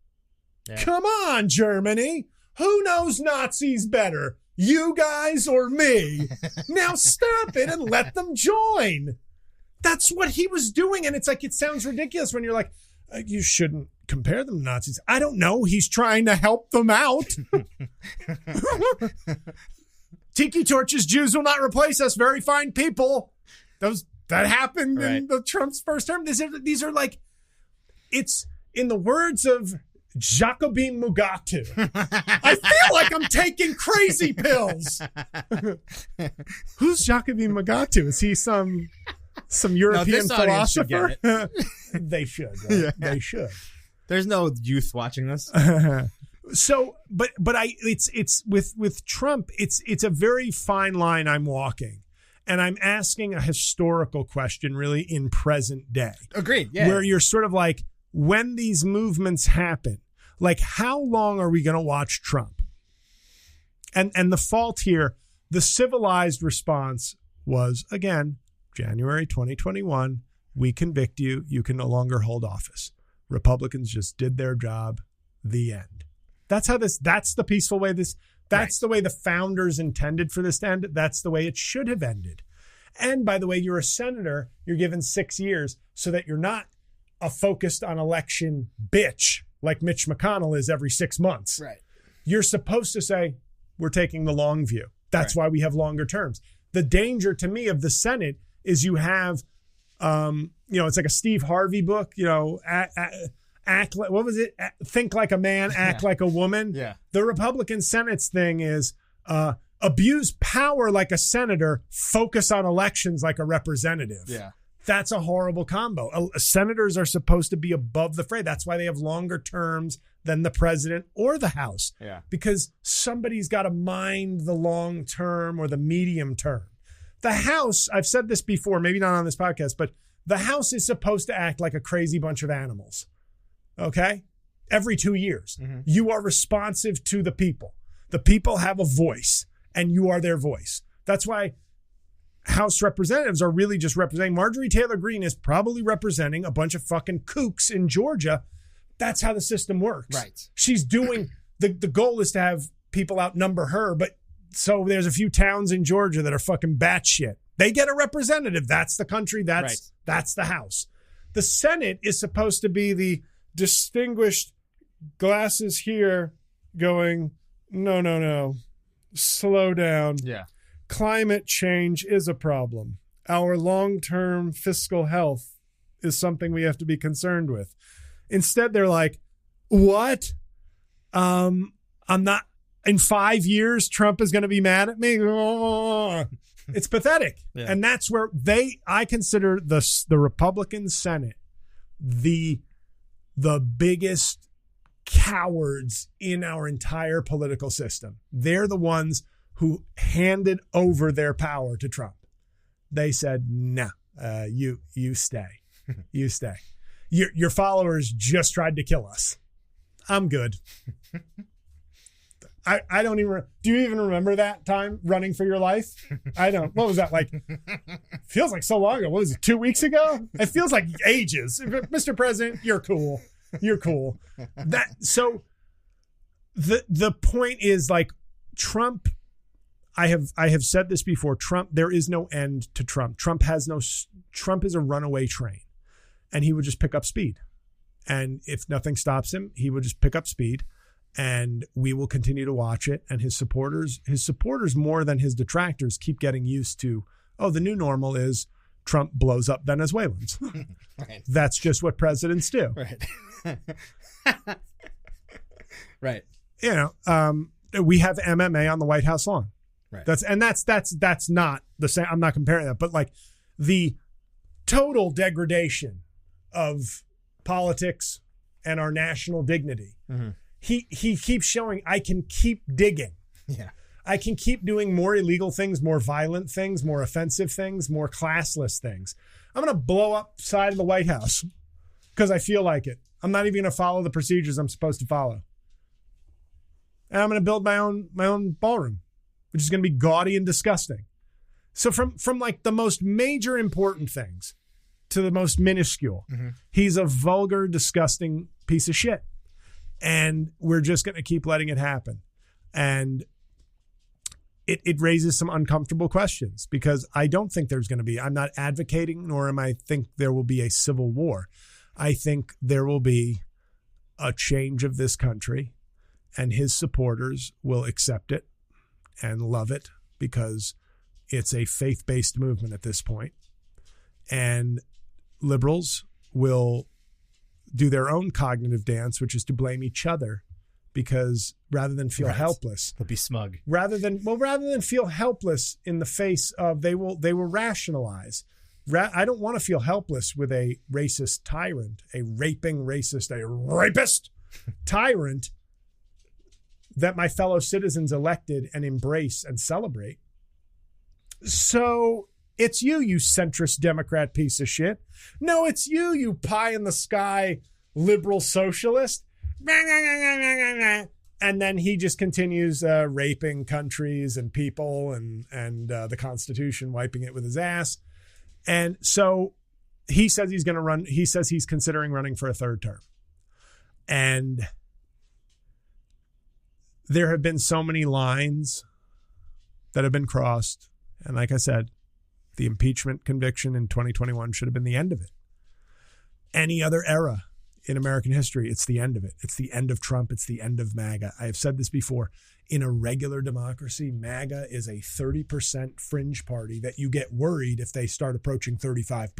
Yeah. Come on, Germany. Who knows Nazis better? You guys or me? Now stop it and let them join. That's what he was doing. And it's like, it sounds ridiculous when you're like, you shouldn't compare them to Nazis. I don't know. He's trying to help them out. Tiki torches, Jews will not replace us. Very fine people. That happened in the Trump's first term. These are like, it's in the words of Jacobin Mugatu. I feel like I'm taking crazy pills. Who's Jacobin Mugatu? Is he some European philosopher? They should. Right? Yeah. They should. There's no youth watching this. So, but it's with Trump, it's a very fine line I'm walking. And I'm asking a historical question really in present day. Agreed. Yeah. Where you're sort of like, when these movements happen, like how long are we going to watch Trump? And the fault here, the civilized response was, again, January 2021, we convict you. You can no longer hold office. Republicans just did their job. The end. That's the peaceful way that's the way the founders intended for this to end. That's the way it should have ended. And by the way, you're a senator, you're given 6 years so that you're not a focused on election bitch like Mitch McConnell is every 6 months. Right. You're supposed to say, we're taking the long view. That's why we have longer terms. The danger to me of the Senate is you have, it's like a Steve Harvey book, act like, what was it? Think like a man, act like a woman. Yeah. The Republican Senate's thing is abuse power like a senator, focus on elections like a representative. Yeah. That's a horrible combo. Senators are supposed to be above the fray. That's why they have longer terms than the president or the House. Yeah. Because somebody's got to mind the long term or the medium term. The House, I've said this before, maybe not on this podcast, but the House is supposed to act like a crazy bunch of animals. Okay? Every 2 years. Mm-hmm. You are responsive to the people. The people have a voice, and you are their voice. That's why House representatives are really just representing. Marjorie Taylor Greene is probably representing a bunch of fucking kooks in Georgia. That's how the system works. Right. She's doing, the goal is to have people outnumber her, but so there's a few towns in Georgia that are fucking batshit. They get a representative. That's the country. That's the House. The Senate is supposed to be the distinguished glasses here going, no, slow down. Yeah. Climate change is a problem. Our long-term fiscal health is something we have to be concerned with. Instead, they're like, what? I'm not, in 5 years, Trump is going to be mad at me. Oh. It's pathetic. Yeah. And that's where I consider the Republican Senate the biggest cowards in our entire political system. They're the ones who handed over their power to Trump. They said, no, you stay. You stay. Your followers just tried to kill us. I'm good. I don't even, do you even remember that time running for your life? I don't. What was that like? Feels like so long ago. What was it, 2 weeks ago? It feels like ages. Mr. President, you're cool. You're cool. So the point is, like, Trump, I have said this before, Trump, there is no end to Trump. Trump is a runaway train, and he would just pick up speed. And if nothing stops him, he would just pick up speed, and we will continue to watch it. And his supporters more than his detractors keep getting used to, the new normal is Trump blows up Venezuelans. Right. That's just what presidents do. Right. Right. You know, we have MMA on the White House lawn. Right. That's not the same. I'm not comparing that, but like the total degradation of politics and our national dignity. Mm-hmm. He keeps showing I can keep digging. Yeah. I can keep doing more illegal things, more violent things, more offensive things, more classless things. I'm going to blow up side of the White House because I feel like it. I'm not even going to follow the procedures I'm supposed to follow. And I'm going to build my own ballroom, which is going to be gaudy and disgusting. So from like the most major important things to the most minuscule, he's a vulgar, disgusting piece of shit. And we're just going to keep letting it happen. And it raises some uncomfortable questions because I don't think there's going to be, I'm not advocating, nor am I think there will be a civil war. I think there will be a change of this country and his supporters will accept it and love it because it's a faith-based movement at this point. And liberals will do their own cognitive dance, which is to blame each other because rather than feel helpless, they'll be smug. Rather than feel helpless in the face of, they will rationalize. I don't want to feel helpless with a racist tyrant, a raping racist, a rapist tyrant that my fellow citizens elected and embrace and celebrate. So it's you centrist Democrat piece of shit. No, it's you pie in the sky liberal socialist. And then he just continues raping countries and people and the Constitution, wiping it with his ass. And so he says he's going to run. He says he's considering running for a third term. And there have been so many lines that have been crossed. And like I said, the impeachment conviction in 2021 should have been the end of it. Any other era in American history, it's the end of it. It's the end of Trump. It's the end of MAGA. I have said this before. In a regular democracy, MAGA is a 30% fringe party that you get worried if they start approaching 35%.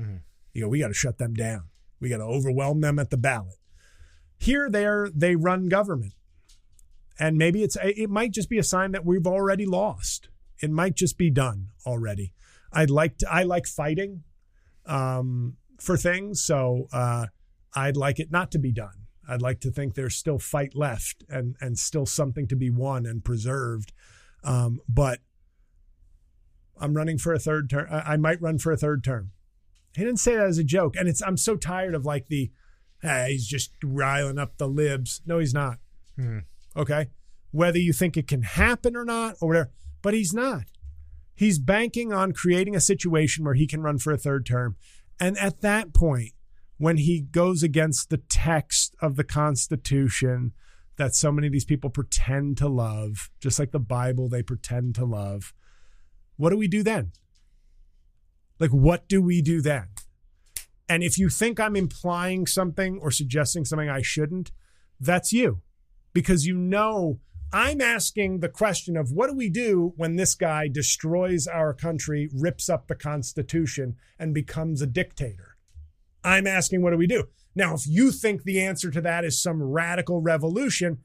Mm-hmm. You go, we got to shut them down. We got to overwhelm them at the ballot. Here, they run government. And maybe it might just be a sign that we've already lost. It might just be done already. I like fighting for things. So I'd like it not to be done. I'd like to think there's still fight left and still something to be won and preserved. But I'm running for a third term. I might run for a third term. He didn't say that as a joke. And I'm so tired of like he's just riling up the libs. No, he's not. Okay. Whether you think it can happen or not or whatever, but he's not. He's banking on creating a situation where he can run for a third term. And at that point, when he goes against the text of the Constitution that so many of these people pretend to love, just like the Bible they pretend to love, what do we do then? Like, what do we do then? And if you think I'm implying something or suggesting something I shouldn't, that's you. Because you know I'm asking the question of what do we do when this guy destroys our country, rips up the Constitution, and becomes a dictator? I'm asking, what do we do? Now, if you think the answer to that is some radical revolution,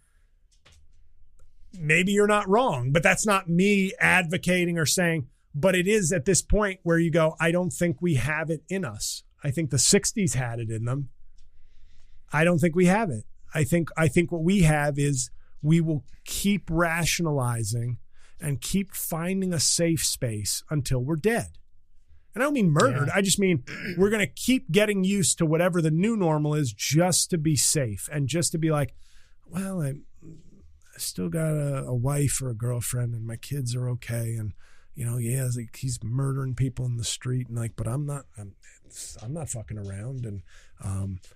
maybe you're not wrong, but that's not me advocating or saying, but it is at this point where you go, I don't think we have it in us. I think the 60s had it in them. I don't think we have it. I think what we have is we will keep rationalizing and keep finding a safe space until we're dead. And I don't mean murdered. Yeah. I just mean we're going to keep getting used to whatever the new normal is just to be safe and just to be like, well, I still got a wife or a girlfriend and my kids are okay. And, you know, yeah, like he's murdering people in the street and like, but I'm not fucking around. And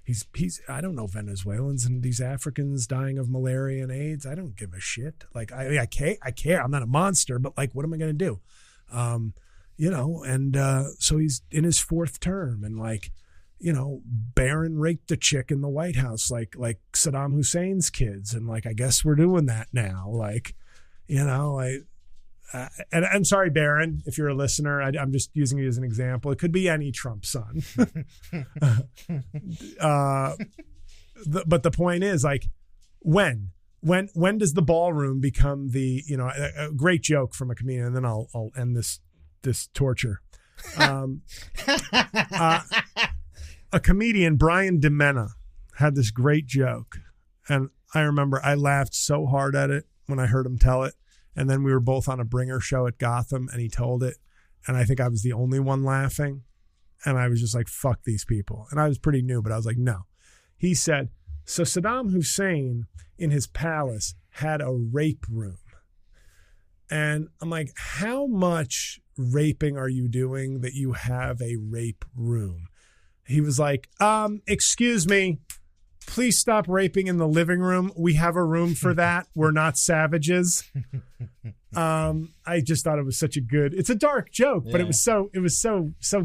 he's I don't know Venezuelans and these Africans dying of malaria and AIDS. I don't give a shit. Like I care. I'm not a monster, but like, what am I going to do? You know, and so he's in his fourth term and like, you know, Barron raped the chick in the White House, like Saddam Hussein's kids. And like, I guess we're doing that now. Like, you know, and I'm sorry, Barron, if you're a listener, I'm just using you as an example. It could be any Trump son. But the point is, like, when does the ballroom become the, a great joke from a comedian, and then I'll end this torture. A comedian, Brian DeMena, had this great joke, and I remember I laughed so hard at it when I heard him tell it. And then we were both on a bringer show at Gotham, and he told it, and I think I was the only one laughing, and I was just like, fuck these people. And I was pretty new, but I was like, no. He said, so Saddam Hussein in his palace had a rape room. And I'm like, how much raping are you doing that you have a rape room? He was like, excuse me, please stop raping in the living room. We have a room for that. We're not savages. I just thought it was such a good, it's a dark joke, but it was so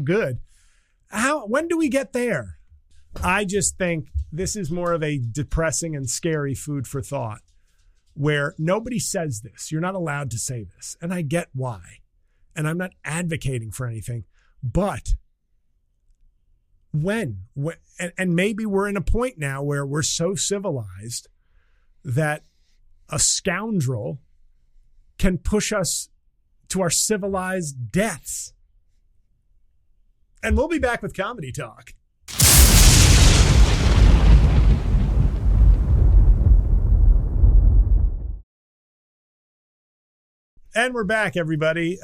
good. When do we get there? I just think this is more of a depressing and scary food for thought, where nobody says this. You're not allowed to say this. And I get why. And I'm not advocating for anything, but when and maybe we're in a point now where we're so civilized that a scoundrel can push us to our civilized deaths. And we'll be back with Comedy Talk. And we're back, everybody.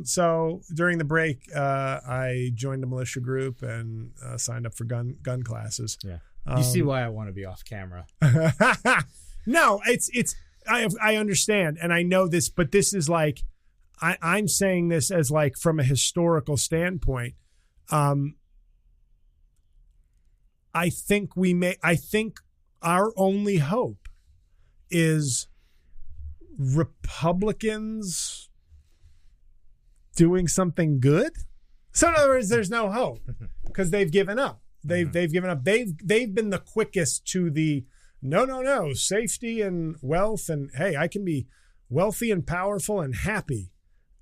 So during the break, I joined a militia group and signed up for gun classes. Yeah, you see why I want to be off camera. No, I understand, and I know this, but this is like I'm saying this as like from a historical standpoint. I think our only hope is Republicans doing something good. So in other words, there's no hope because they've given up. They've given up. They've been the quickest to the no, safety and wealth, and hey, I can be wealthy and powerful and happy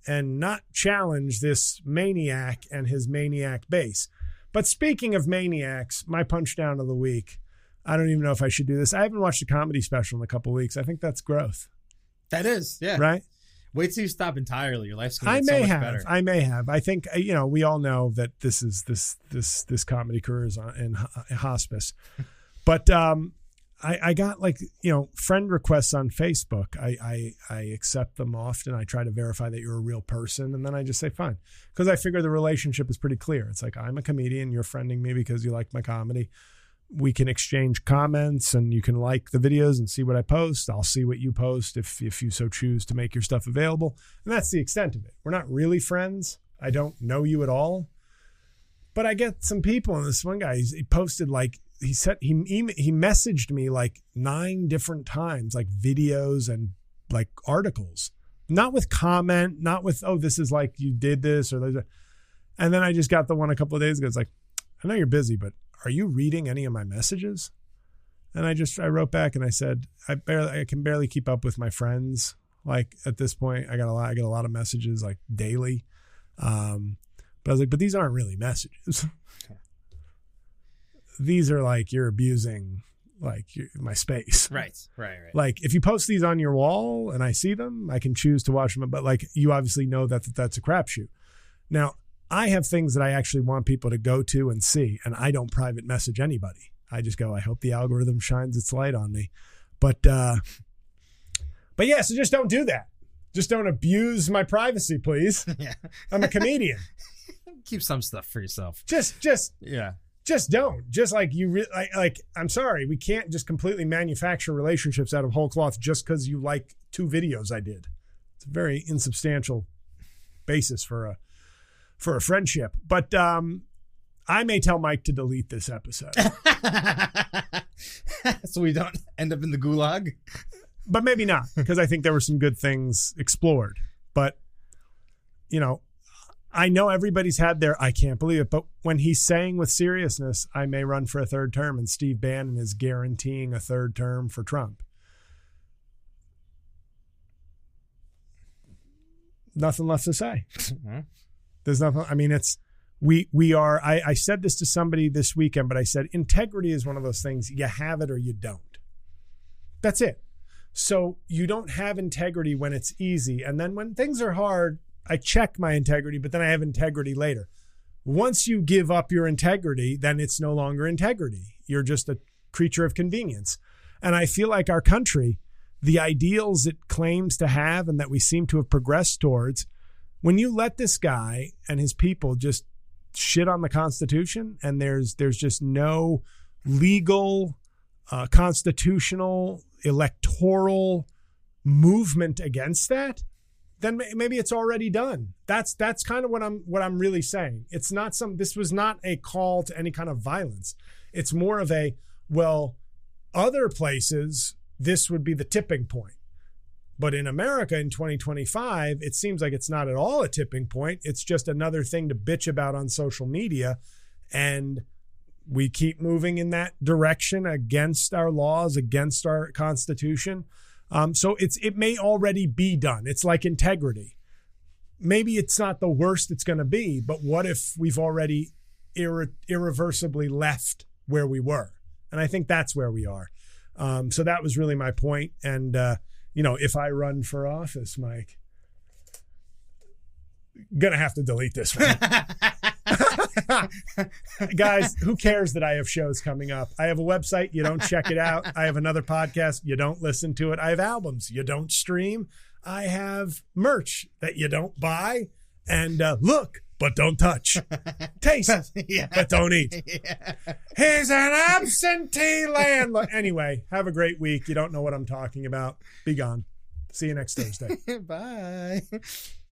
and not challenge this maniac and his maniac base. But speaking of maniacs, my punch down of the week, I don't even know if I should do this. I haven't watched a comedy special in a couple of weeks. I think that's growth. That is, yeah. Right? Wait till you stop entirely. Your life's going to get so much better. I may have. I think, we all know that this is this comedy career is in hospice. But I got friend requests on Facebook. I accept them often. I try to verify that you're a real person. And then I just say, fine. Because I figure the relationship is pretty clear. It's like, I'm a comedian. You're friending me because you like my comedy. We can exchange comments and you can like the videos and see what I post. I'll see what you post if you so choose to make your stuff available. And that's the extent of it. We're not really friends. I don't know you at all. But I get some people, and this one guy, he posted he messaged me 9 different times, videos and articles, not with comment, not with, oh, this is you did this or that. And then I just got the one a couple of days ago. It's I know you're busy, but are you reading any of my messages? And I wrote back and I said, I can barely keep up with my friends. At this point, I get a lot of messages daily. But I was but these aren't really messages. These are you're abusing my space. Right. If you post these on your wall and I see them, I can choose to watch them. But you obviously know that's a crapshoot. Now, I have things that I actually want people to go to and see, and I don't private message anybody. I just go, I hope the algorithm shines its light on me. But yeah, so just don't do that. Just don't abuse my privacy, please. Yeah. I'm a comedian. Keep some stuff for yourself. Just don't. Just I'm sorry, we can't just completely manufacture relationships out of whole cloth just because you like 2 videos I did. It's a very insubstantial basis for a friendship. But I may tell Mike to delete this episode. So we don't end up in the gulag? But maybe not, because I think there were some good things explored. But, I know everybody's had their, I can't believe it, but when he's saying with seriousness, I may run for a 3rd term, and Steve Bannon is guaranteeing a 3rd term for Trump. nothing left to say. There's nothing. I mean, we are. I said this to somebody this weekend, but I said integrity is one of those things. You have it or you don't. That's it. So you don't have integrity when it's easy. And then when things are hard, I check my integrity, but then I have integrity later. Once you give up your integrity, then it's no longer integrity. You're just a creature of convenience. And I feel like our country, the ideals it claims to have and that we seem to have progressed towards, when you let this guy and his people just shit on the Constitution and there's just no legal, constitutional, electoral movement against that, then maybe it's already done. That's kind of what I'm really saying. It's not this was not a call to any kind of violence. It's more of a, well, other places, this would be the tipping point. But in America in 2025, it seems like it's not at all a tipping point. It's just another thing to bitch about on social media. And we keep moving in that direction against our laws, against our Constitution. So it may already be done. It's like integrity. Maybe it's not the worst it's going to be, but what if we've already irreversibly left where we were? And I think that's where we are. So that was really my point. And, if I run for office, Mike, going to have to delete this one. Guys, who cares that I have shows coming up? I have a website. You don't check it out. I have another podcast. You don't listen to it. I have albums. You don't stream. I have merch that you don't buy. And look, but don't touch. Taste, but don't eat. Yeah. Here's an absentee landlord. Anyway, have a great week. You don't know what I'm talking about. Be gone. See you next Thursday. Bye.